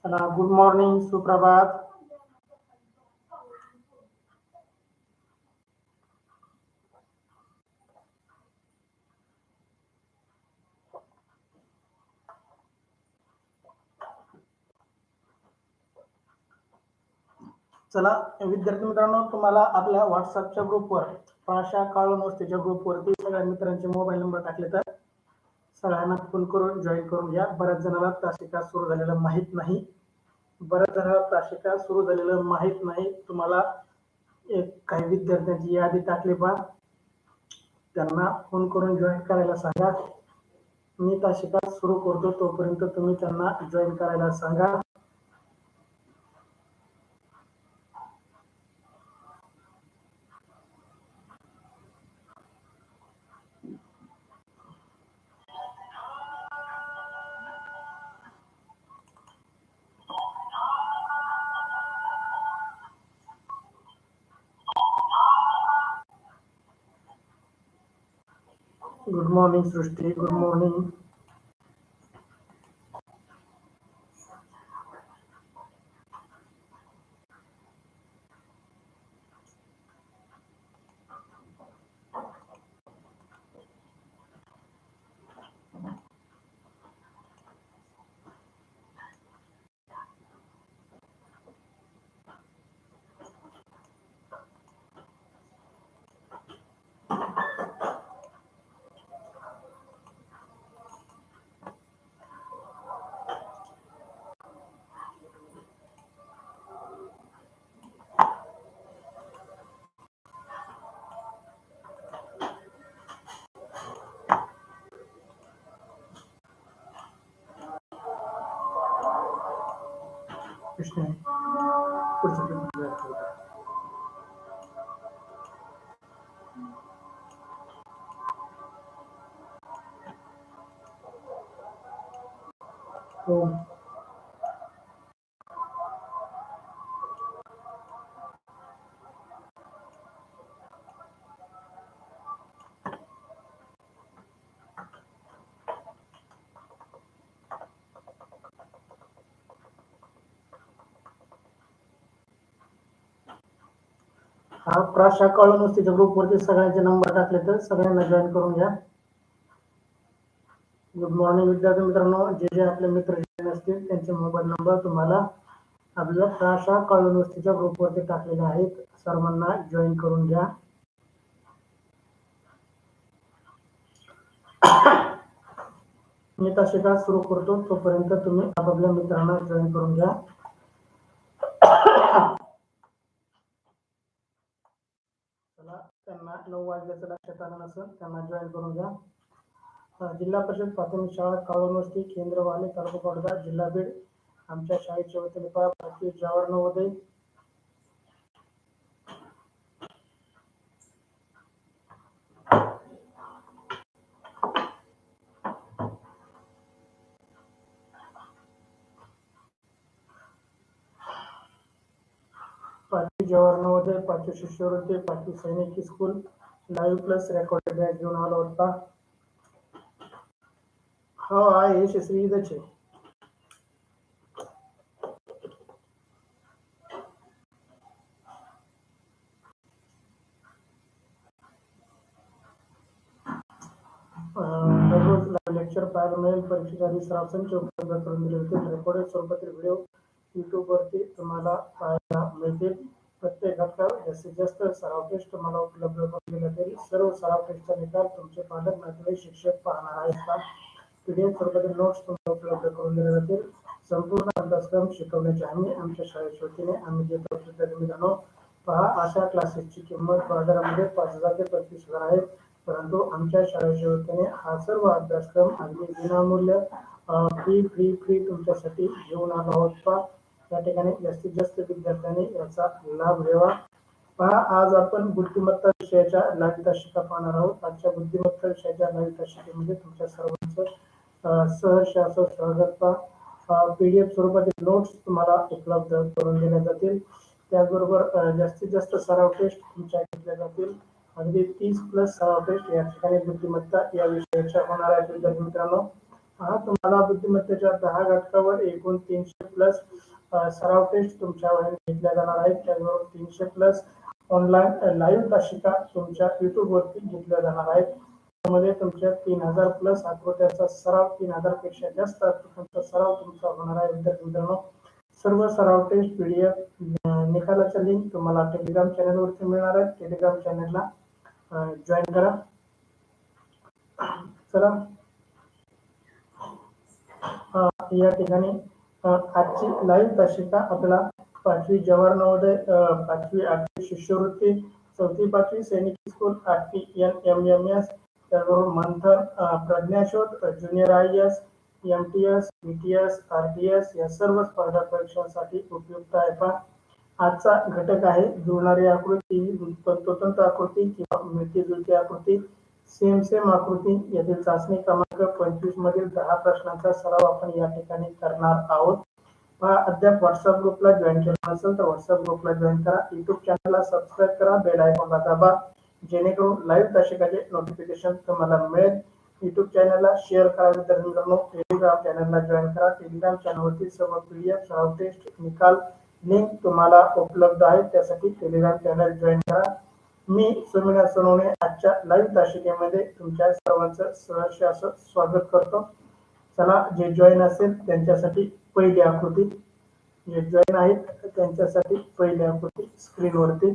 Good morning, सुप्रभात. चला विद्यार्थी मित्रांनो, तुम्हाला आपल्या व्हॉट्सअपच्या ग्रुपवर भाषा काळूनवस्तीच्या ग्रुपवरती सगळ्या मित्रांचे मोबाईल नंबर टाकले तर सगळ्यांना फोन करून जॉईन करून घ्या. बऱ्याच जणांना तासिका सुरू झालेलं माहीत नाही. तुम्हाला एक काही विद्यार्थ्यांची यादी टाकली पहा, त्यांना फोन करून जॉईन करायला सांगा. मी तासिका सुरू करतो तोपर्यंत तुम्ही त्यांना जॉईन करायला सांगा. गुड मॉर्निंग सृष्टी, गुड मॉर्निंग. कृष्ण हो. हा प्राशा काळूनवस्तीच्या ग्रुपवरती सगळ्यांचे नंबर टाकले तर सगळ्यांना जॉईन करून घ्या. गुड मॉर्निंग विद्यार्थी मित्रांनो, जे जे आपले मित्र जॉईन असतील त्यांचे मोबाईल नंबर तुम्हाला आपल्या प्राशा काळूनवस्तीच्या ग्रुपवरती टाकलेले आहेत. सर्वांना जॉईन करून घ्या. मी तासिका सुरू करतो तोपर्यंत तुम्ही आपापल्या मित्रांना जॉईन करून घ्या. चला, त्यांना 9 वाजल्याचं लक्षात आलं नसेल, त्यांना जॉईन करून घ्या. जिल्हा परिषद प्राथमिक शाळा काळूनवस्ती, केंद्रवाले, तालुका पाटोदा, जिल्हा बीड. आमच्या शाळेच्या वतीने भारतीय जवाहर नवोदय जवाहर नवोदय, 5वी शिष्यवृत्ती, 5वी सैनिक school live plus recorded batch घेऊन आला होता. हो आहे, यशस्वी इथंच आहे. दररोज लेक्चर पाहायला मिळेल. परीक्षेच्या आधी सराव संच उपलब्ध करून दिले होते. रेकॉर्डेड स्वरूपातील व्हिडिओ युट्यूबवरती तुम्हाला पाहायला मिळतील. प्रत्येक घटकावर जास्तीत जास्त सराव टेस्ट तुम्हाला उपलब्ध करून दिले जातील. सर्व सराव टेस्टचा निकाल तुमचे पालक, नातेवाईक, शिक्षक पाहणार आहेत का? पीडीएफ स्वरूपातील नोट्स तुम्हाला उपलब्ध करून दिले जातील. संपूर्ण अभ्यासक्रम शिकवण्याची हमी आमच्या शाळेच्या वतीने आम्ही देतो. विद्यार्थी मित्रांनो, पहा, अशा क्लासेसची किंमत बाजारामध्ये 5,000 ते 35,000 आहे, परंतु आमच्या शाळेच्या वतीने हा सर्व अभ्यासक्रम अगदी विनामूल्य फ्री तुमच्यासाठी घेऊन आलो आहोत. या ठिकाणी जास्तीत जास्त विद्यार्थ्यांनी याचा लाभ घ्यावा. पहा, आज आपण बुद्धिमत्ता विषयाच्या लाईव्ह तासिका पाहणार आहोत. आजच्या बुद्धिमत्ता विषयाच्या लाईव्ह तासिकेमध्ये तुमच्या सर्वांचं सहर्ष असं स्वागत. पीडीएफ स्वरूपातील नोट्स तुम्हाला उपलब्ध करून दिल्या जातील. त्याचबरोबर जास्तीत जास्त सराव टेस्ट तुमच्या घेतल्या जातील. अगदी 30+ सराव टेस्ट या ठिकाणी बुद्धिमत्ता या विषयाच्या होणार आहेत. विद्यार्थी मित्रांनो, हा तुम्हाला बुद्धिमत्तेच्या 10 घटकावर एकूण 300 प्लस सराव टेस्ट तुमच्यावर घेतल्या जाणार आहेत. त्याचबरोबर 300 प्लस ऑनलाईन लाईव्ह तासिका तुमच्या युट्यूबवरती घेतल्या जाणार आहेत. त्यामध्ये तुमच्या 3000 प्लस आकृत्यांचा सराव, 3000 पेक्षा जास्त आकृत्यांचा सराव तुमचा होणार आहे. विद्यार्थी मित्रांनो, सर्व सराव टेस्ट पीडीएफ निकालाच्या लिंक तुम्हाला टेलिग्राम चॅनलवरती मिळणार आहे. टेलिग्राम चॅनलला जॉईन करा. चला या ठिकाणी आजची लाईव्ह तासिका आपला 5वी जवाहर नवोदय, 5वी 8वी शिष्यवृत्ती, 4थी 5वी सैनिक स्कूल, 8वी NMMS, त्याचबरोबर मंथन, प्रज्ञाशोध, junior IAS, MTS, BTS, RTS या सर्व स्पर्धा परीक्षांसाठी उपयुक्त आहे. पहा, आजचा घटक आहे जुळणारी आकृती, तंतोतंत आकृती किंवा मिळती जुळती आकृती, सेम आकृती. यातील चाचणी क्रमांक 25 मधील 10 प्रश्नांचा सराव आपण या ठिकाणी करणार आहोत. अद्याप व्हॉट्सअप ग्रुपला जॉईन केलं नसेल तर व्हॉट्सअप ग्रुपला जॉईन करा. युट्यूब चॅनलला सबस्क्राईब करा, बेल आयकॉनला दाबा, जेणेकरून लाईव्ह तासिकाचे नोटिफिकेशन तुम्हाला मिळेल. युट्यूब चॅनलला शेअर करा. विद्यार्थी मित्रांनो, टेलिग्राम चॅनलला जॉईन करा. टेलिग्राम चॅनलवरती सर्व PDF, सराव टेस्ट, निकाल लिंक तुम्हाला उपलब्ध आहे. त्यासाठी टेलिग्राम चॅनल जॉईन करा. मी सुमिना सोनवणे आजच्या लाईव्ह तासिकेमध्ये तुमच्या सर्वांचं सहर्ष असं स्वागत करतो. चला, जे जॉईन असेल त्यांच्यासाठी पहिली आकृती, जे जॉईन आहेत त्यांच्यासाठी पहिली आकृती स्क्रीनवरती.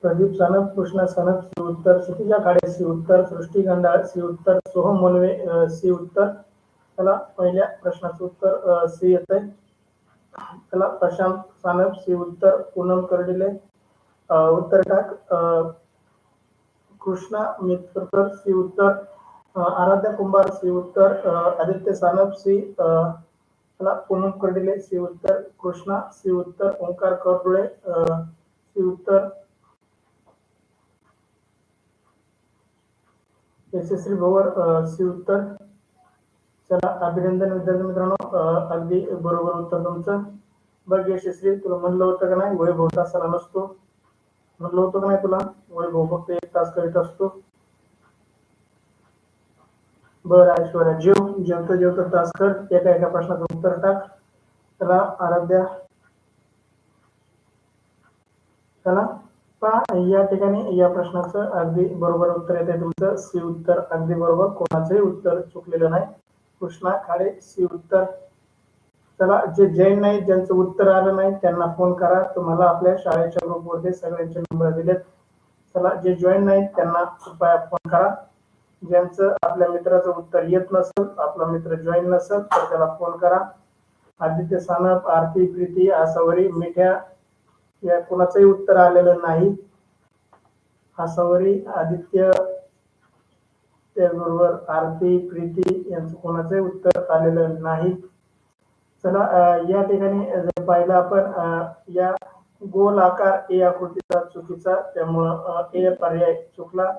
प्रदीप सानप, कृष्णा सानप सी उत्तर, क्षितिजा खाडे सी उत्तर, सृष्टी गंडाळ सी उत्तर, सोहम मुलवे सी उत्तर. चला, पहिल्या प्रश्नाचं उत्तर सी येत आहे. चला, प्रशांत सानप सी उत्तर, पूनम कर्डिले उत्तर टाक. कृष्णा मित्रकर सी उत्तर, आराध्या कुंभार सी उत्तर, आदित्य सानप सी, चला, पूनम कर्डिले सी उत्तर, कृष्णा सी उत्तर, ओंकार करडुळे सी उत्तर, यशस्वी भवर सी उत्तर. चला, अभिनंदन विद्यार्थी मित्रांनो, अगदी बरोबर उत्तर तुमचं. बघ यशस्वी, तुला म्हणलं होतं का नाही वैभव तासाला नसतो? म्हणलं होतं का नाही तुला वैभव फक्त 1 तास करीत असतो? बरं ऐश्वर्या, जेवतो तास कर, एका प्रश्नाचं उत्तर टाक. चला, आराध्या, चला पहा, या ठिकाणी या प्रश्नाचं अगदी बरोबर उत्तर येते तुमचं सी उत्तर, अगदी बरोबर, कोणाचंही उत्तर चुकलेलं नाही. कृष्णा खाडे सी उत्तर. चला, जे जैन नाही, ज्यांचं उत्तर आलं नाही त्यांना फोन करा. तुम्हाला आपल्या शाळेच्या ग्रुपवरती सगळ्यांचे नंबर दिलेत. चला, जे जॉईन नाही त्यांना कृपया फोन करा. ज्यांचं आपल्या मित्राचं उत्तर येत नसेल, आपला मित्र जॉईन नसेल तर त्याला फोन करा. आदित्य सानप, आरती, प्रीती, आसावरी, मिठ्या या कोणाचंही उत्तर आलेलं नाही. आसावरी, आदित्य, त्याचबरोबर आरती, प्रीती यांचं कोणाचंही उत्तर आलेलं नाही. चला, या ठिकाणी जर पाहिलं आपण, या गोल आकार ए आकृतीचा चुकीचा, त्यामुळं ए पर्याय चुकला.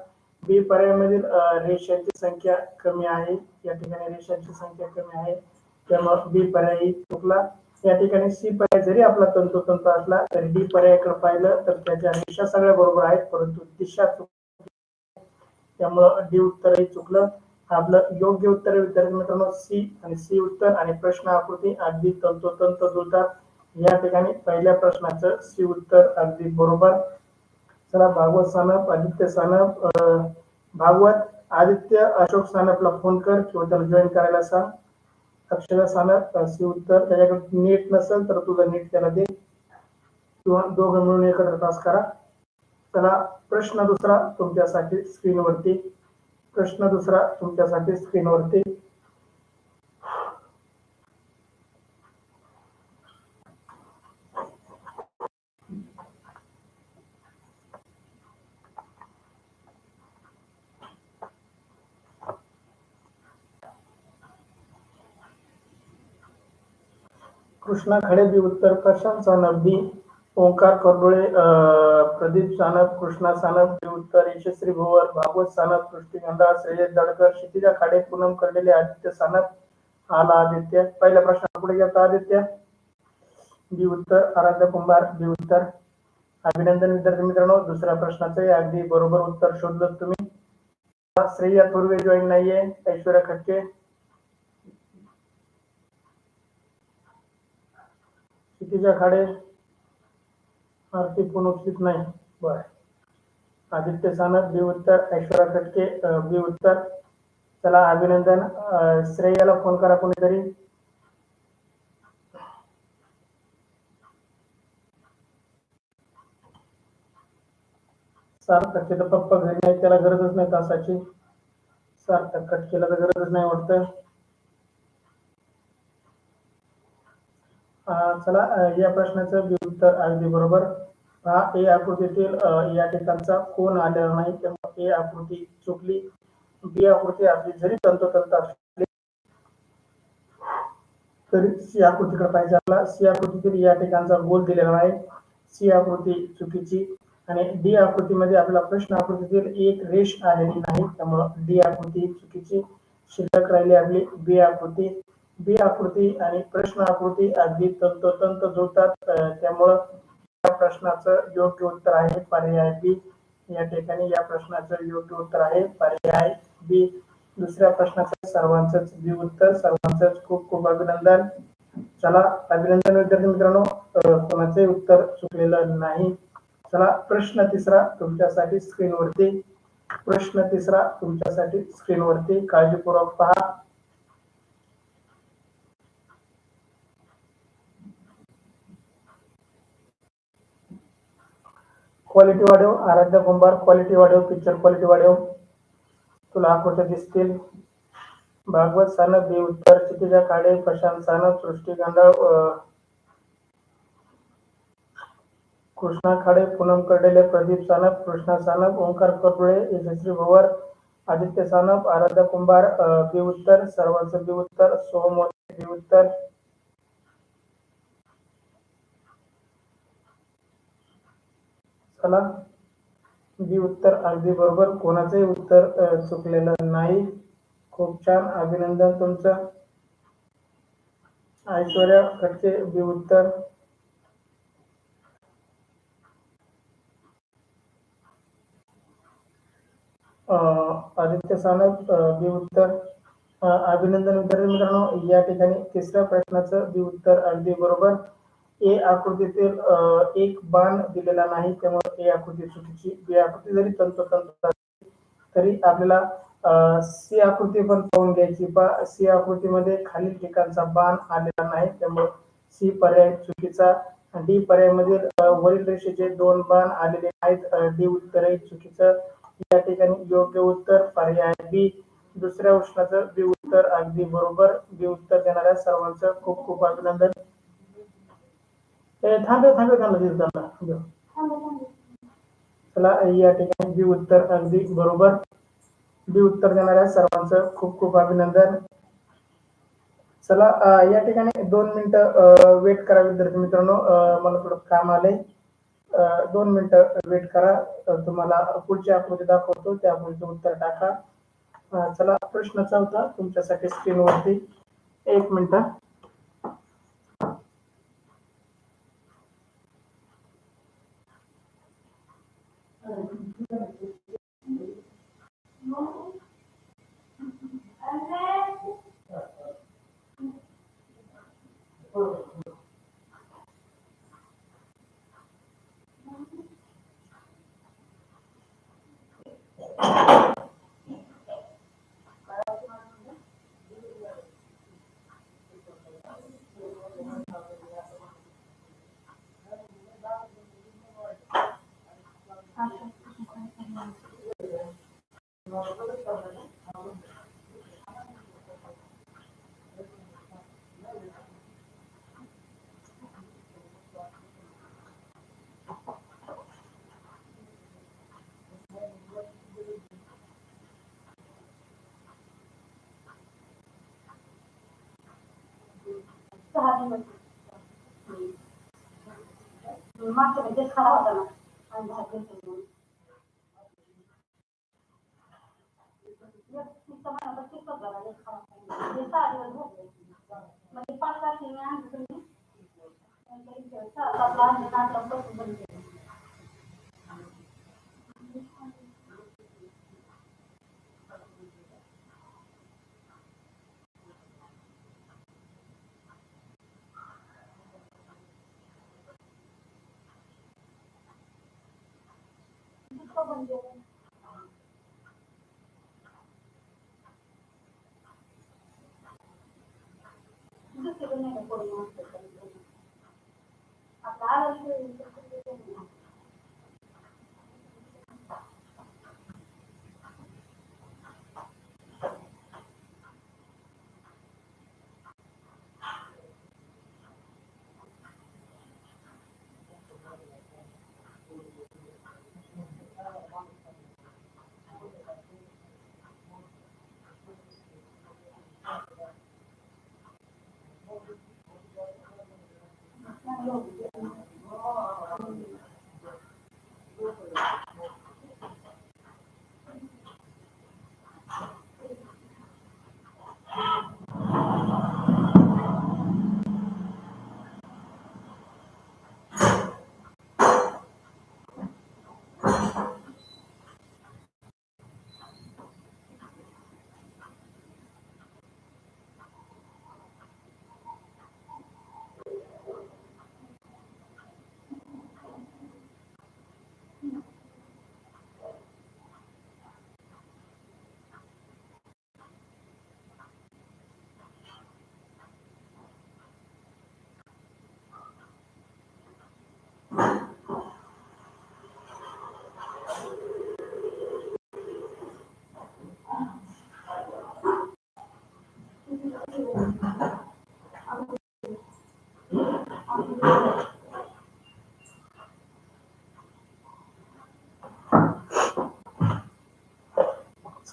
बी पर्यायामधील रेषांची संख्या कमी आहे, या ठिकाणी रेषांची संख्या कमी आहे, त्यामुळे बी पर्याय चुकला. या ठिकाणी सी पर्याय जरी आपला तंतोतंत असला तरी डी पर्यायाकडे पाहिलं तर त्याच्या रेषा सगळ्या बरोबर आहेत, परंतु दिशा चुकली, त्यामुळं डी उत्तरही चुकलं. आपलं योग्य उत्तर विद्यार्थी मित्रांनो सी आणि सी उत्तर आणि प्रश्न आकृती अगदी तंतोतंत जुळतात. या ठिकाणी पहिल्या प्रश्नाचं सी उत्तर अगदी बरोबर. चला, भागवत सानप, आदित्य सानप, भागवत, आदित्य, अशोक सानपला फोन कर किंवा त्याला जॉईन करायला सांग. अक्षरा सानप सी उत्तर, त्याच्याकडे नीट नसेल तर तुझं नीट त्याला दे किंवा दोघं मिळून एकत्र तास करा. चला, प्रश्न दुसरा तुमच्यासाठी स्क्रीनवरती, प्रश्न दुसरा तुमच्यासाठी स्क्रीनवरती. कृष्णा खडे बी उत्तर, प्रशांत सानप बी, ओंकार करडुळे, प्रदीप सानप, कृष्णा सानप बी उत्तर, यशस्वी भोवर, भागवत सानप, सृष्टी गंडाळ, श्रेयस दडकर, क्षितिजा खाडे, पूनम कर्डिले, आदित्य सानप आला आदित्य. पहिल्या प्रश्नाला पुढे गेला आदित्य. बी उत्तर आराध्य कुंभार. बी उत्तर. अभिनंदन विद्यार्थी मित्रांनो. दुसऱ्या प्रश्नाचे अगदी बरोबर उत्तर शोधलं तुम्ही. श्रेया थोरवे जॉईन नाहीये. ऐश्वर्या खटके. क्षितिजा खाडे. आरती पुनोक्षित नाही. बर. आदित्य सानप बी उत्तर. ऐश्वर्या खटके बी उत्तर. चला अभिनंदन. श्रेयाला फोन करा कोणीतरी. सार्थक तर पप्पा घरी नाही, त्याला गरजच नाही तासाची. सार्थक खटकेला तर गरजच नाही वाटतं. चला या प्रश्नाचं बी उत्तर अगदी बरोबर. हा ए आकृतीतील या ठिकाणचा कोण आलेला नाही, त्यामुळे ए आकृती चुकली. बी आकृती आपली जरी तंतोतंत असली तरी सी आकृतीकडे पाहिजे आपला. सी आकृतीतील या ठिकाणचा गोल दिलेला आहे. सी आकृती चुकीची. आणि डी आकृतीमध्ये आपला प्रश्न आकृतीतील एक रेष आलेली नाही, त्यामुळे डी आकृती चुकीची. शिल्लक राहिली आपली बी आकृती. बी आकृती आणि प्रश्न आकृती अगदी तंतोतंत जुळतात, त्यामुळं या प्रश्नाचं योग्य उत्तर आहे पर्याय बी. या ठिकाणी या प्रश्नाचं योग्य उत्तर आहे पर्याय बी. दुसऱ्या प्रश्नाचं सर्वांचंच बी उत्तर. सर्वांचंच खूप खूप अभिनंदन. चला अभिनंदन विद्यार्थी मित्रांनो. कोणाचे उत्तर चुकलेलं नाही. चला प्रश्न तिसरा तुमच्यासाठी स्क्रीनवरती. प्रश्न तिसरा तुमच्यासाठी स्क्रीनवरती काळजीपूर्वक पहा. क्वालिटी वाढव. आराध्य कुंभार. क्वालिटी वाढव. पिक्चर क्वालिटी वाढव. तुला आकृत्या दिसतील. भागवत सानप बी उत्तर. क्षितिजा खाडे. प्रशांत सानप. सृष्टी गांधळ. कृष्णा खाडे. पूनम कर्डेले. प्रदीप सानप. कृष्णा सानप. ओंकार कटुळे. यशस्वी भवर. आदित्य सानप. आराध्य कुंभार बी उत्तर. सर्वांचं बी उत्तर. सोहम बी उत्तर. चला बी उत्तर अगदी बरोबर. कोणाचंही उत्तर चुकलेलं नाही. खूप छान. अभिनंदन तुमचं. ऐश्वर्या खटके बी उत्तर. आदित्य सानप बी उत्तर. अभिनंदन विद्यार्थी मित्रांनो. या ठिकाणी तिसऱ्या प्रश्नाचं बी उत्तर अगदी बरोबर. ए आकृतीतील एक बाण दिलेला नाही, त्यामुळे ए आकृती चुकीची. बी आकृती जरी तंतोतंत तरी आपल्याला सी आकृती पण पाहून घ्यायची. सी आकृतीमध्ये खालील ठिकाणचा बाण आलेला नाही, त्यामुळे सी पर्याय चुकीचा. डी पर्याय मध्ये वरील रेषेचे दोन बाण आलेले आहेत. डी उत्तर चुकीचं. या ठिकाणी योग्य उत्तर पर्याय बी. दुसऱ्या प्रश्नाचं बी उत्तर अगदी बरोबर. बी उत्तर देणाऱ्या सर्वांचं खूप खूप अभिनंदन. चला या ठिकाणी बी उत्तर अगदी बरोबर. बी उत्तर देणाऱ्या सर्वांचं खूप खूप अभिनंदन. चला या ठिकाणी 2 मिनिटं वेट करा विद्यार्थी मित्रांनो. मला थोडं काम आलंय. 2 मिनिटं वेट करा. तुम्हाला पुढची आकृती दाखवतो, त्या आकृतीचं उत्तर टाका. चला प्रश्न चौथा तुमच्यासाठी स्क्रीनवरती. 1 मिनिट. मागच्या वेळेस खरा होता ना.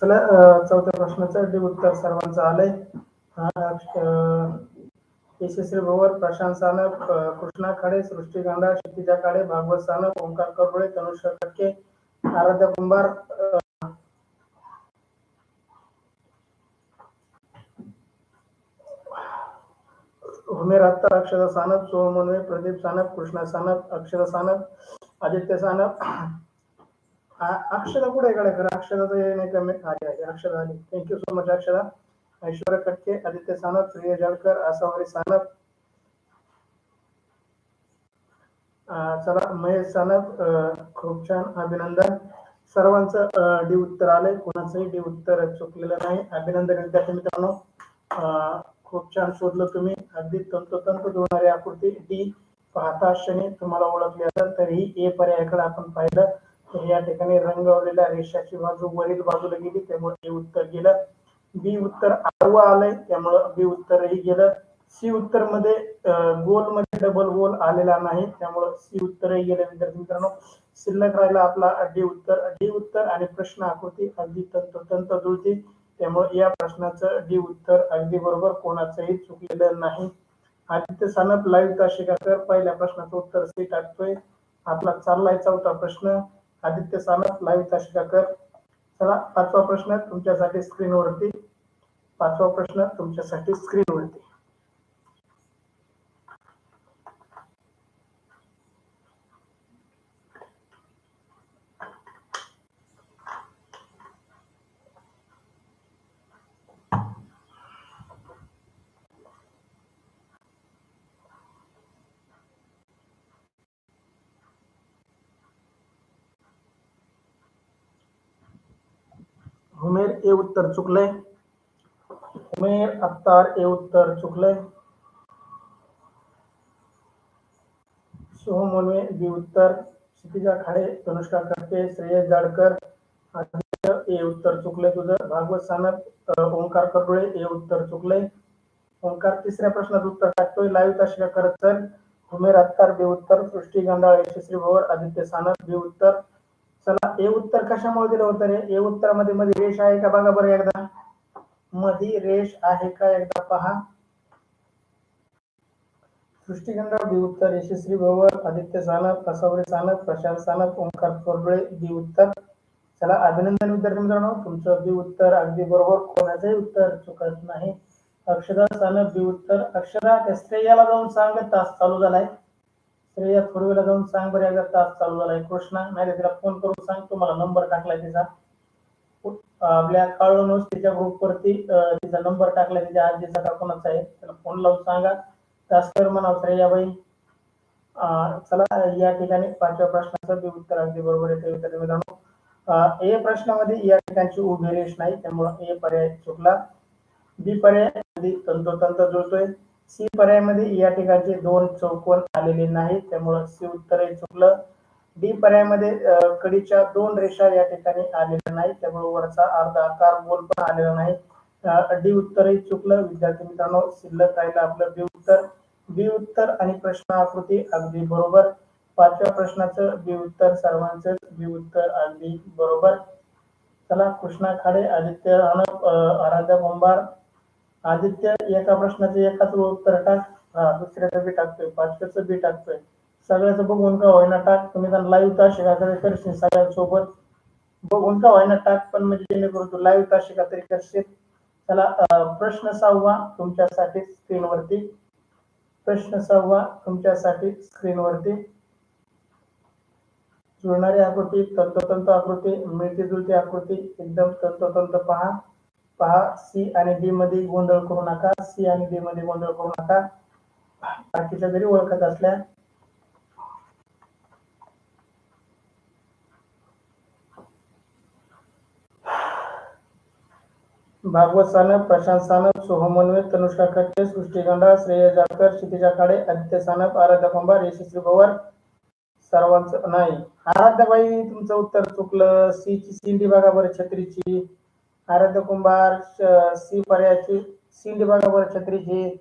चला चौथ्या प्रश्नाचं डी उत्तर सर्वांचं आलंय. यशस्वी भोवर, प्रशांत सानप, कृष्णा खाडे, सृष्टी गांडा, क्षितिजा काळे, भागवत सानप, ओंकार करोळे, तनुष्का कटके, आराध्या कुंभार, उमेर अख्तर, अक्षदा सानप, सोहम मुनवे, प्रदीप सानप, कृष्णा सानप, अक्षदा सानप, आदित्य सानप. अक्षदा कुठे कडे खरं अक्षदा नाही कमी आहे. अक्षदा आली. थँक्यू सो मच अक्षदा. ऐश्वर्या कटके, आदित्य सानप, श्रेय जळकर, आसावरी सानप. चला महेश सानप, खूप छान, अभिनंदन. सर्वांचं डी उत्तर आलंय, कोणाचंही डी उत्तर चुकलेलं नाही. अभिनंदन विद्यार्थी मित्रांनो. खूप छान शोधलं तुम्ही. अगदी तंतोतंत जुळणारी आकृती डी पाहता क्षणी तुम्हाला ओळखली असेल. तरीही ए पर्यायाकडे आपण पाहिलं तर या ठिकाणी रंगवलेल्या रेषाची बाजू वरील बाजूला गेली, त्यामुळे ए उत्तर गेलं. बी उत्तर आडवं आलंय, त्यामुळं बी उत्तरही गेलं. सी उत्तर मध्ये गोल मध्ये डबल गोल आलेला नाही, त्यामुळं सी उत्तरही गेलं. विद्यार्थी मित्रांनो, शिल्लक राहिला आपला डी उत्तर. डी उत्तर आणि प्रश्न आकृती अगदी तंतोतंत जुळती, त्यामुळे या प्रश्नाचं डी उत्तर अगदी बरोबर, कोणाचंही चुकलेलं नाही. आदित्य सानप लाईव्ह ताशिकाकर पहिल्या प्रश्नाचं उत्तर सी टाकतोय. आपला चाललाय चौथा प्रश्न. आदित्य सानप लाईव्ह ताशिकाकर. चला पाचवा प्रश्न तुमच्यासाठी स्क्रीनवरती. पाचवा प्रश्न तुमच्यासाठी स्क्रीनवरती. उमेर ए उत्तर चुकलंय. उमेर अख्तार ए उत्तर चुकलंय. सोहम मुनवे बी उत्तर. क्षितिजा खाडे, तनुष्का कटके, श्रेयस जाडकर, आदित्य ए उत्तर चुकलंय तुझं. भागवत सानप, ओंकार करोळे ए उत्तर चुकलंय. ओंकार तिसऱ्या प्रश्नाचं उत्तर टाकतोय. लाईव्ह ताशिका करत चल. उमेर अख्तार बी उत्तर. सृष्टी गांडाळ, यशस्वी भोवर, आदित्य सानप बी उत्तर. चला ए उत्तर कशामुळे दिलं होतं रे? ए उत्तरामध्ये मध्ये रेष आहे का बघा बरं एकदा. मध्ये रेष आहे का एकदा पहा. सृष्टी गांडाळ बी उत्तर. यशस्वी भोवर, आदित्य सानप, आसावरी सानप, प्रशांत सानप, ओंकार करोळे बी उत्तर. चला अभिनंदन विद्यार्थी मित्रांनो, तुमचं बी उत्तर अगदी बरोबर, कोणाचंही उत्तर चुकत नाही. अक्षदा सानप बी उत्तर. अक्षदा त्या श्रेयाला जाऊन सांग तास चालू झालाय. श्रेया थोडवेला जाऊन सांग बरं एकदा तास चालू झालाय. कृष्णा नाही तिला फोन करून सांग तुम्हाला नंबर टाकलाय तिचा. आपल्या काळूनच तिच्या ग्रुपवरती तिचा नंबर टाकलाय तिच्या आजीचा का कोणाचा आहे त्याला फोन लावून सांगा. तास कर म्हणा श्रेयाबाई. चला या ठिकाणी पाचव्या प्रश्नाचं बी उत्तर अगदी बरोबर येते विद्यार्थी मित्रांनो. ए प्रश्नामध्ये या ठिकाणची उभी रेष नाही त्यामुळे ए पर्याय चुकला. बी पर्याय तंतोतंत जुळतोय. सी पर्यायामध्ये या ठिकाणचे दोन चौकोन आलेले नाहीत त्यामुळे सी उत्तर चुकलं. डी पर्यायामध्ये कडीच्या दोन रेषा या ठिकाणी आलेल्या नाहीत त्यामुळे वरचा अर्धा आकार गोल पण आलेला नाही. डी उत्तरही चुकलं विद्यार्थी मित्रांनो. शिल्लक राहिलं आपलं बी उत्तर. बी उत्तर आणि प्रश्न आकृती अगदी बरोबर. पाचव्या प्रश्नाचं बी उत्तर सर्वांचं बी उत्तर अगदी बरोबर. चला कृष्णा खाडे आदित्य आराध्या कुंभार. आदित्य एका प्रश्नाचे एकाच उत्तर टाक. दुसऱ्याचं बी टाकतोय पाचव्याचं बी टाकतोय. सगळ्याचं बघून का होईना टाक. तुम्ही त्यांना लाईव्ह तासिका तरी करशील सगळ्यांसोबत. बघून का होईना टाक पण म्हणजे जेणेकरून तू लाईव्ह तासिका तरी करशील. चला प्रश्न 6वा तुमच्यासाठी स्क्रीनवरती. प्रश्न 6वा तुमच्यासाठी स्क्रीनवरती. जुळणारी आकृती तंतोतंत आकृती मिळती जुळती आकृती एकदम तंतोतंत पहा. सी आणि डी मध्ये गोंधळ करू नका. सी आणि डी मध्ये गोंधळ करू नका. बाकीच्या जरी ओळखत असल्या भागवत सानप, प्रशांत सानप, सोहम मनवे, तनुष्का खट्टे, सृष्टी गंडा, श्रेय जाकर, क्षितिजा खाडे, आदित्य सानप, आराध्या कुंभार, यशस्वी पवार. सर्वांचं नाही. आराध्याबाई तुमचं उत्तर चुकलं. सी ची सिंडी बघा बरं छत्रीची. आराध्य कुंभार सी पर्यायाची सिंडी बघा बरं छत्रीची.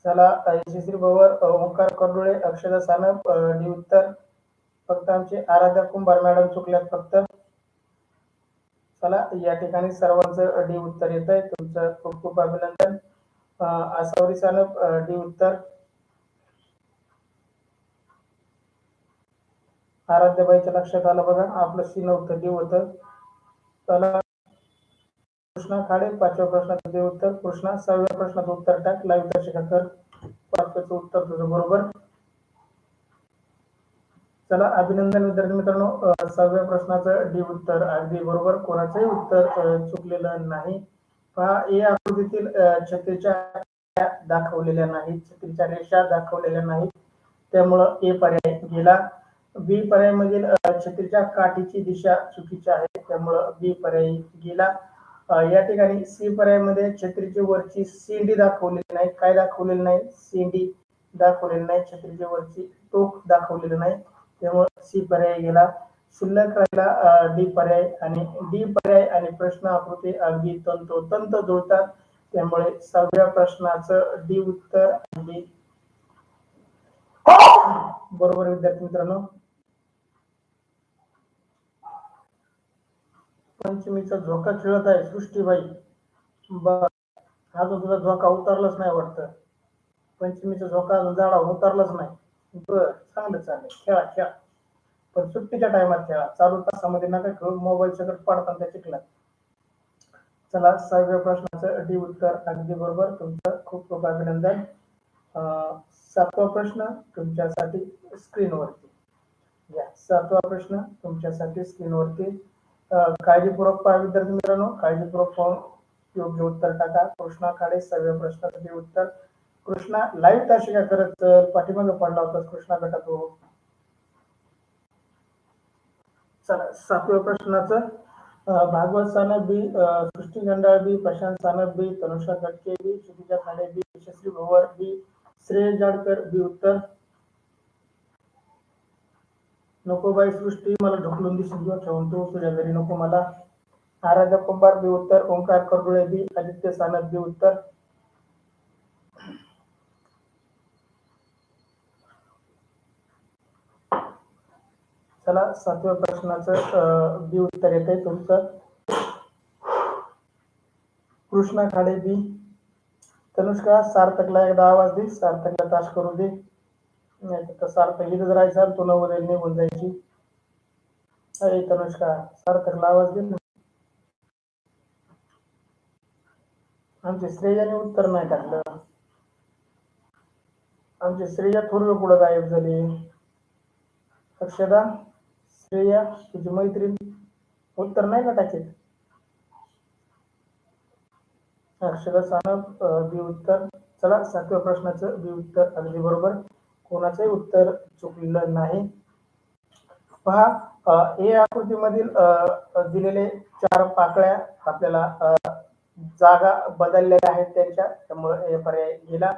चला यशस्वी पवार, ओंकार कर्डुळे, अक्षदा सानप डी उत्तर. फक्त आमचे आराध्या कुंभार मॅडम चुकल्यात फक्त. चला या ठिकाणी सर्वांचं डी उत्तर येत आहे. तुमचं खूप खूप अभिनंदन. आसावरी सानप डी उत्तर. आराध्यबाईच्या लक्षात आलं बघा आपलं सी नव्हतं डी होतं. चला कृष्णा खाडे पाचव्या प्रश्नाचं डी उत्तर. कृष्णा 6व्या प्रश्नाचं उत्तर टाक. लाईव्ह दर्शका कर. पाचव्याचं उत्तर तुझं बरोबर. चला अभिनंदन विद्यार्थी मित्रांनो. 6व्या प्रश्नाचं डी उत्तर अगदी बरोबर. कोणाचंही उत्तर चुकलेलं नाही. पहा ए आकृतीतील छत्रीच्या दाखवलेल्या नाहीत. छत्रीच्या रेषा दाखवलेल्या नाहीत त्यामुळं ए पर्याय गेला. बी पर्याय मधील छत्रीच्या काठीची दिशा चुकीची आहे त्यामुळं बी पर्याय गेला. या ठिकाणी सी पर्याय मध्ये छत्रीची वरची सिंडी दाखवलेली नाही. काय दाखवलेली नाही? सिंडी दाखवलेली नाही. छत्रीची वरची टोक दाखवलेलं नाही त्यामुळे सी पर्याय गेला. शिल्लक राहिला डी पर्याय आणि डी पर्याय आणि प्रश्न आकृती अगदी तंतोतंत जुळतात त्यामुळे 6व्या प्रश्नाचं डी उत्तर अगदी बरोबर विद्यार्थी मित्रांनो. पंचमीचा झोका खेळत आहे सृष्टीबाई. बर हा जो तुझा झोका उतरलाच नाही वाटतं. पंचमीचा झोका जाळा उतरलाच नाही. बर चांगलं चालेल खेळा खेळा पण सुट्टीच्या टायमात खेळा. चालू तासामध्ये नका खेळून मोबाईल सगळं पाडताना त्या चिखलात. चला 6व्या प्रश्नाचं डी उत्तर अगदी बरोबर. तुमचं खूप खूप अभिनंदन. 7वा प्रश्न तुमच्यासाठी स्क्रीनवरती. 7वा प्रश्न तुमच्यासाठी स्क्रीनवरती. काळजीपूर्वक पहा विद्यार्थी मित्रांनो. काळजीपूर्वक पाहून योग्य उत्तर टाका. कृष्णा खाडे 6व्या प्रश्नाचं डी उत्तर. कृष्णा लाईव्ह तासिका करत पाठीमागे पडला होता कृष्णा गटा तो. चला 7व्या प्रश्नाचं भागवत सानप बी, सृष्टी गंडाळ बी, प्रशांत सानप बी, तनुषा खटके बी, क्षितिजा खाडे बी, यशस्वी भवर बी, श्रेय जाडकर बी उत्तर. नको बाई सृष्टी मला ढकलून दिसून ठेवून तू तुझ्या घरी नको मला. आराध्या कुंभार बी उत्तर. ओंकार कर्डुळे बी, आदित्य सानप बी उत्तर. चला 7व्या प्रश्नाचं बी उत्तर येते तुमचं. कृष्णा खाडे बी. तनुष्का सार्थकला एकदा आवाज दे. सार्थकला तास करू दे. नाही तर सार्थक इथंच राहायचं तू नवोदय निघून जायची. अरे तनुष्का सार्थकला आवाज दे. आमची श्रेयाने उत्तर नाही टाकलं. आमची श्रेया थोरवे पुढे गायब झाली. अक्षदा, श्रेया तुझी मैत्रीण उत्तर नाही का टाकीत? अक्षदा सानप बी उत्तर. चला 7व्या प्रश्नाचं बी उत्तर अगदी बरोबर. कोणाचंही उत्तर चुकलेलं नाही. पहा ए आकृतीमधील दिलेले 4 पाकळ्या आपल्याला जागा बदललेल्या आहेत त्यांच्या, त्यामुळे हे पर्याय गेला.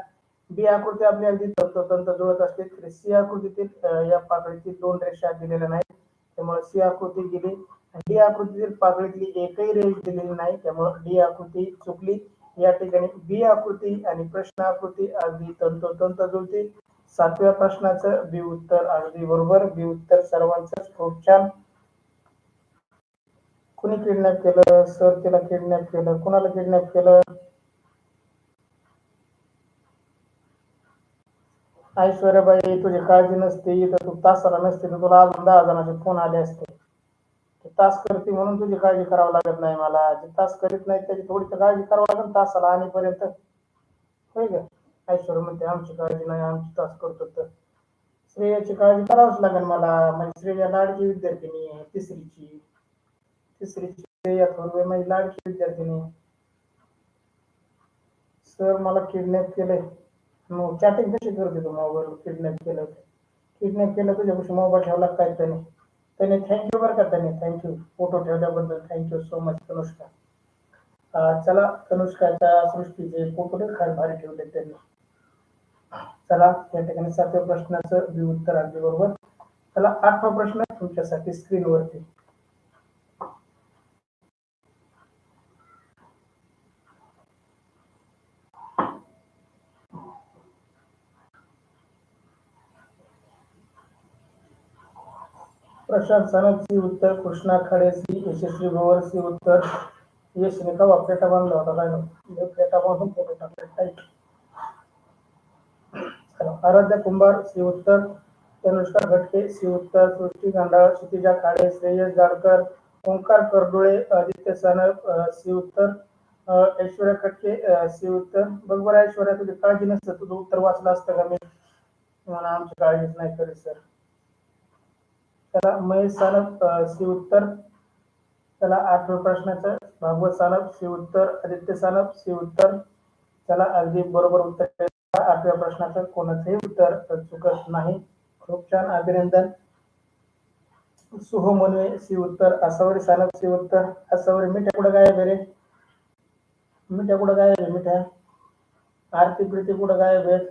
बी आकृती आपली अगदी तंतोतंत जुळत असते. तर सी आकृतीतील या पाकळीतील 2 रेषा दिलेल्या नाहीत, त्यामुळे सी आकृती गेली. डी आकृतीतील पाकळीतली एकही रेष दिलेली नाही, त्यामुळे डी आकृती चुकली. या ठिकाणी बी आकृती आणि प्रश्न आकृती अगदी तंतोतंत जुळते. 7व्या प्रश्नाचं बी उत्तर अगदी बरोबर. बी उत्तर सर्वांचंच खूप छान. कुणी किडनॅप केलं? सर तिला किडनॅप केलं. कुणाला किडनॅप केलं? ऐश्वर्याबाई तुझी काळजी नसती तर तू तासाला नसते तर तुला अजून 10 जणांचे फोन आले असते. तास करते म्हणून तुझी काळजी करावं लागत नाही मला. जे तास करीत नाही त्याची थोडी तर काळजी करावं लागेल तासाला आणीपर्यंत. होय का? ऐश्वर्या म्हणते आमची काळजी नाही, आमची तास करतो. तर श्रेयाची काळजी करावंच लागेल मला. म्हणजे श्रेया लाडकी विद्यार्थिनी आहे, तिसरीची श्रेया थोरवे माझी लाडकी विद्यार्थिनी. सर मला किडनॅप केलंय. मग चॅटिंग कशी करते तू मोबाईल? किडनॅप केलं? किडनॅप केलं तुझ्यापाशी मोबाईल ठेवला काय त्याने? त्याने थँक्यू बरं का, त्याने थँक्यू फोटो ठेवल्याबद्दल. Thank you so much Tanushka. चला तनुष्काच्या सृष्टीचे फोटो काय भारी ठेवले त्यांनी. चला या ठिकाणी 7व्या प्रश्नाचं बी उत्तर अगदी बरोबर. चला 8वा प्रश्न तुमच्यासाठी स्क्रीनवरती. प्रशांत सानप सी उत्तर. कृष्णा खाडे सी. यशस्वी भोवर सी उत्तर. यशने का फेटा बांधला होता काय ना, फेटा बांधून फोटो टाकले. आराध्या कुंभार सी उत्तर. तनुष्का घटके सी उत्तर. सृष्टी गांडाळ, क्षितिजा खाडे, श्रेयस जाडकर, ओंकार करडोळे, आदित्य सानप सी उत्तर. ऐश्वर्या खटके सी उत्तर. बघ बरं ऐश्वर्या तुझी काळजी नसतं तुझं उत्तर वाचलं असतं का मी? म्हणून आमची काळजीच नाही करीत सर. चला महेश सानप सी उत्तर. चला 8व्या प्रश्नाचं भागवत सानप सी उत्तर. आदित्य सानप सी उत्तर. चला अगदी बरोबर उत्तर. 8व्या प्रश्नाचं कोणाचंही उत्तर चुकत नाही. खूप छान, अभिनंदन. सुहो मनवे सी उत्तर. असावरी सानप सी उत्तर. असावरी मिठ्या कुठं गायब रे? मिठ्या कुठं गायब आहे? मिठ्या आरती प्रीती कुठं गायब आहेत?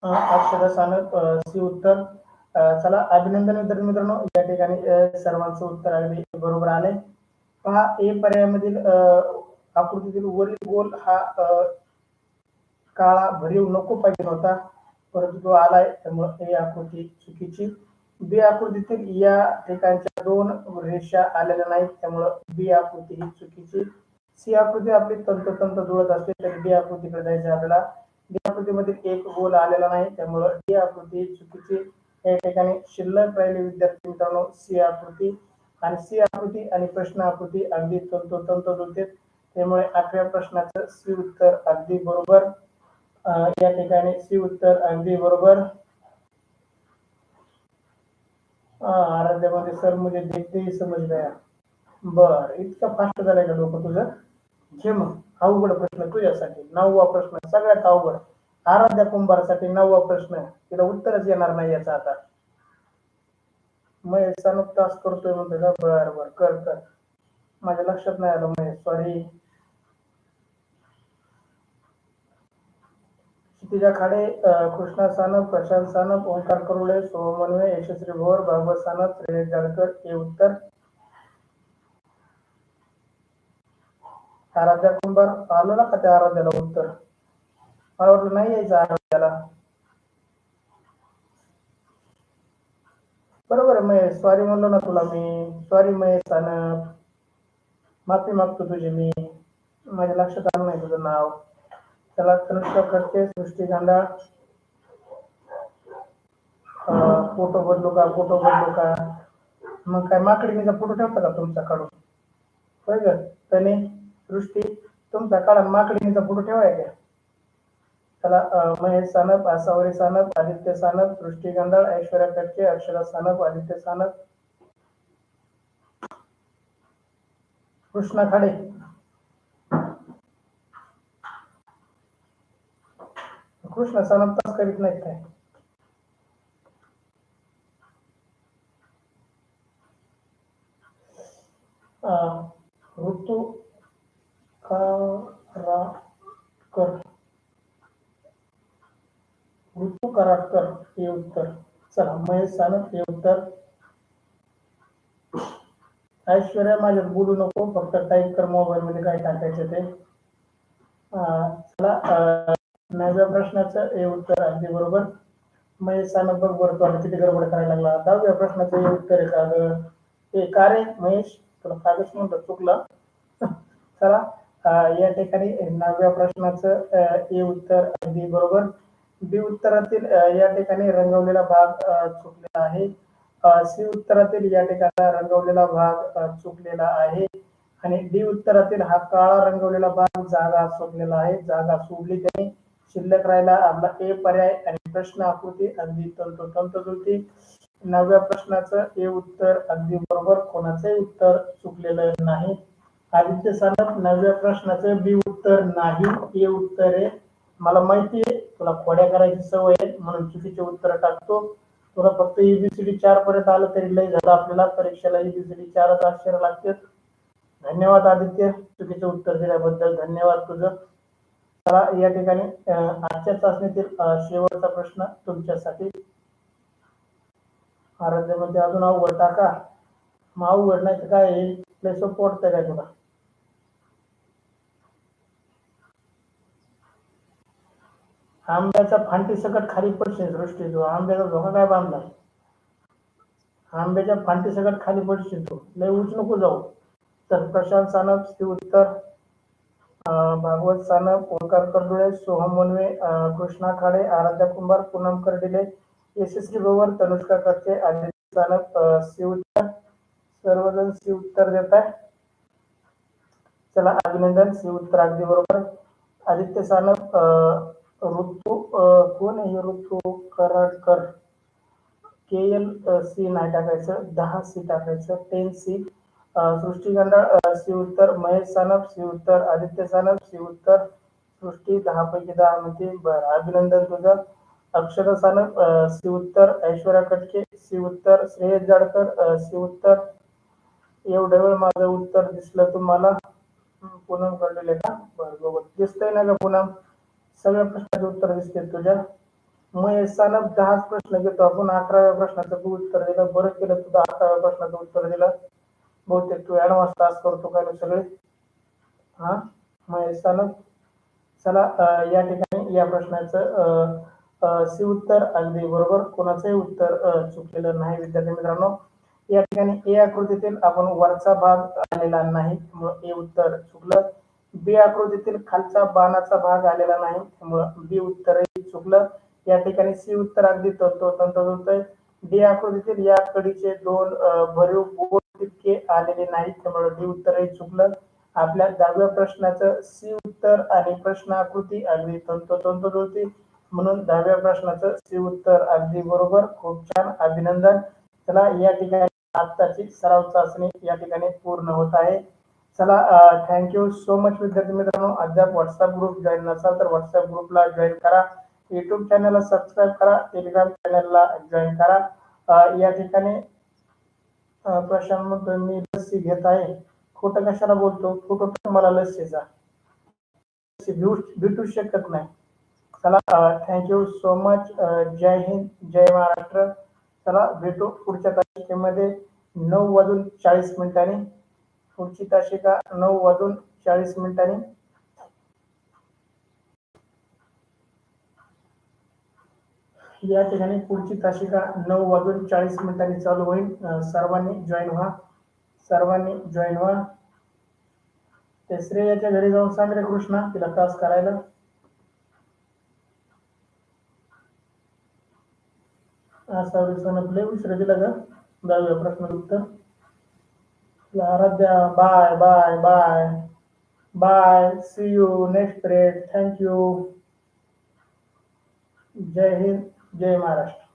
अक्षदा सानप सी उत्तर. चला अभिनंदन विद्यार्थी मित्रांनो, या ठिकाणी सर्वांचं उत्तर अगदी बरोबर आले. पहा ए पर्यायामधील आकृतीतील वरील गोल हा काळा भरीव नको पाहिजे होता, परंतु तो आलाय, त्यामुळे ही आकृती चुकीची. बी आकृतीतील या ठिकाणच्या 2 रेषा आलेल्या नाहीत, त्यामुळे बी आकृती ही चुकीची. सी आकृती आपली तंतोतंत जुळत असते, तर डी आकृतीकडे जायचं आपल्याला. डी आकृतीमध्ये एक गोल आलेला नाही, त्यामुळे डी आकृती चुकीची. या ठिकाणी शिल्लक राहिली विद्यार्थी मित्रांनो सी आकृती. आणि सी आकृती आणि प्रश्न आकृती अगदी तंतोतंत जुळते, त्यामुळे 8व्या प्रश्नाचं सी उत्तर अगदी बरोबर. या ठिकाणी सी उत्तर अगदी बरोबर. आराध्यामध्ये सर मुझे देखते ही समज गया. बर, इतका फास्ट झालाय का डोकं तुझं? घे मग अवघड प्रश्न तुझ्यासाठी. 9वा प्रश्न सगळ्यात अवघड. आराध्या कुंभारसाठी 9वा प्रश्न, तिला उत्तरच येणार नाही याचा आता. महेश सानप तास करतोय म्हणतो का? बर बर कर कर. माझ्या लक्षात नाही आलं महेश, सॉरी. क्षितिजा खाडे, कृष्णा सानप, प्रशांत सानप, ओंकार करुळे, सोहम मनवे, यशस्वी भोर, भागवत सानप, श्रेयस जाडकर हे उत्तर. आराध्या कुंभार आलं ना का त्या आराध्याला उत्तर? मला वाटलं नाही यायचं आराध्याला. बरोबर आहे महेश, सॉरी म्हणलो ना तुला मी. सॉरी महेश सानप, माफी मागतो तुझी मी. माझ्या लक्षात आलं नाही तुझं नाव. त्याला तनुष्का खडके, सृष्टी गांडाळ. फोटो बदलू का? फोटो बदलू का? मग काय माकडीचा फोटो ठेवता का तुमचा काढून? होय ग त्याने दृष्टी तुमचा काढा माकडीचा फोटो ठेवाय का? त्याला महेश सानप, आसावरी सानप, आदित्य सानप, दृष्टी गंधाळ, ऐश्वर्या कटके, अक्षरा सानप, आदित्य सानप, कृष्णा खाडे. कृष्ण सानप तास करीत नाहीत काय? ऋतू कराडकर, ऋतू कराडकर हे उत्तर. चला महेश सानप हे उत्तर. ऐश्वर्या माझ्यात बोलू नको, फक्त टाईप कर मोबाईल मध्ये काय टाकायचं ते. चला 9व्या प्रश्नाचं हे उत्तर अगदी बरोबर. महेश सानप बघ बरं तुला किती गडबड करायला लागला. 10व्या प्रश्नाचं हे उत्तर आहे का ग? हे का रे महेश तुला कागद म्हणतो चुकलं. चला या ठिकाणी 9व्या प्रश्नाचं हे उत्तर अगदी बरोबर. बी उत्तरातील या ठिकाणी रंगवलेला भाग चुकलेला आहे. सी उत्तरातील या ठिकाणी रंगवलेला भाग चुकलेला आहे आणि डी उत्तरातील हा काळा रंगवलेला भाग जागा चुकलेला आहे. जागा सोडली त्यांनी, शिल्लक राहिला आपला ए पर्याय आणि प्रश्न आकृती अगदी तंतोतंत जुळती. 9व्या प्रश्नाचं हे उत्तर अगदी बरोबर, कोणाचंही उत्तर चुकलेलं नाही. आदित्य सानप 9व्या प्रश्नाचं बी उत्तर नाही, हे उत्तर आहे. मला माहिती आहे तुला खोड्या करायची सवय आहे म्हणून चुकीचे उत्तर टाकतो. तुला फक्त एबीसीडी 4 पर्यंत आलं तरी लय झालं. आपल्याला परीक्षेला एबीसीडी 4च अक्षर लागतात. धन्यवाद आदित्य चुकीचं उत्तर दिल्याबद्दल, धन्यवाद तुझं. चला या ठिकाणी आजच्या चाचणीतील शेवटचा प्रश्न तुमच्यासाठी. आराध्यामध्ये अजून अवघड टाका. मग अवघड नाही तर काय लय सोपं वाटतंय काय तुला? आंब्याचा फांटी सकट खाली पडशील दृष्टी, तू आंब्याचा धोका काय बांधलाय? आंब्याच्या फांटी सकट खाली पडशील तू, लय उच नको जाऊ. तर प्रशांत सानप हे उत्तर. भागवत सानप, ओंकार कर्डुळे, सोहम वनवे, कृष्णा खाडे, आराध्या कुंभार, पूनम कर्डिले, यशस्वी भवर, तनुष्का कटके, आदित्य सानप सी उत्तर. सर्वजण सी उत्तर देत आहे. चला अभिनंदन, सी उत्तर अगदी बरोबर. आदित्य सानप ऋतू कोण आहे ऋतू कराडकर? KL सी नाही टाकायचं, 10 सी टाकायचं, 10 सी. सृष्टी गंधाळ सी उत्तर. महेश सानप सी उत्तर. आदित्य सानप सी उत्तर. सृष्टी 10 पैकी 10 म्हणते. बरं अभिनंदन तुझं. अक्षरा सानप सी उत्तर. ऐश्वर्या कटके सी उत्तर. श्रेयस जाडकर सी उत्तर. एवढं वेळ माझं उत्तर दिसलं तुम्हाला? पूनम कळलेले का? बरोबर दिसतंय ना का पूनम? सगळ्या प्रश्नाचे उत्तर दिसते तुझ्या. महेश सानप 10 प्रश्न घेतो आपण. 11व्या प्रश्नाचं तू उत्तर दिलं, बरं केलं तुझं 11व्या प्रश्नाचं उत्तर दिलं. बहुतेक तू ऍडव्हान्स तास करतो काय सगळे. हा महेश सानप. चला या ठिकाणी या प्रश्नाचं सी उत्तर अगदी बरोबर, कोणाचंही उत्तर चुकलेलं नाही विद्यार्थी मित्रांनो. या ठिकाणी ए आकृतीतील आपण वरचा भाग आलेला नाही त्यामुळे ए उत्तर चुकलं. बी आकृतीतील खालचा बाणाचा भाग आलेला नाही त्यामुळे बी उत्तरही चुकलं. या ठिकाणी सी उत्तर अगदी तंतोतंत होतंय. डी आकृतीतील या कडीचे दोन भरीव बोट तितके आलेले नाहीत त्यामुळे डी उत्तरही चुकलं. आपल्या 10व्या प्रश्नाचं सी उत्तर आणि प्रश्न आकृती अगदी तंतोतंत होती म्हणून 10व्या प्रश्नाचं सी उत्तर अगदी बरोबर. खूप छान, अभिनंदन. चला या ठिकाणी आजची सराव चाचणी या ठिकाणी पूर्ण होत आहे. चला थँक्यू सो मच विद्यार्थी मित्रांनो. अद्याप व्हॉट्सअप ग्रुप जॉईन नसाल तर व्हॉट्सअप ग्रुपला जॉईन करा. युट्यूब चॅनलला सबस्क्राईब करा. टेलिग्राम चॅनलला जॉईन करा. या ठिकाणी प्रशांत म्हणतोय मी लस्सी घेत आहे. खोटं कशाला बोलतो? फोटो मला लस्सीचा भेटू शकत नाही. चला थँक्यू सो मच. जय हिंद, जय महाराष्ट्र. चला भेटू पुढच्या तासिकेमध्ये 9:40 पुढची तासिका 9:40 या ठिकाणी पुढची तासिका 9:40 चालू होईल. सर्वांनी जॉईन व्हा, सर्वांनी जॉईन व्हा. ते श्रेयाच्या घरी जाऊन सांग रे कृष्णा तिला तास करायला. असा विसरलं लय विसर दिला का? दहाव्या प्रश्नाचं उत्तर Aaradhya. Bye bye bye bye. See you next period. Thank you. जय हिंद, जय महाराष्ट्र.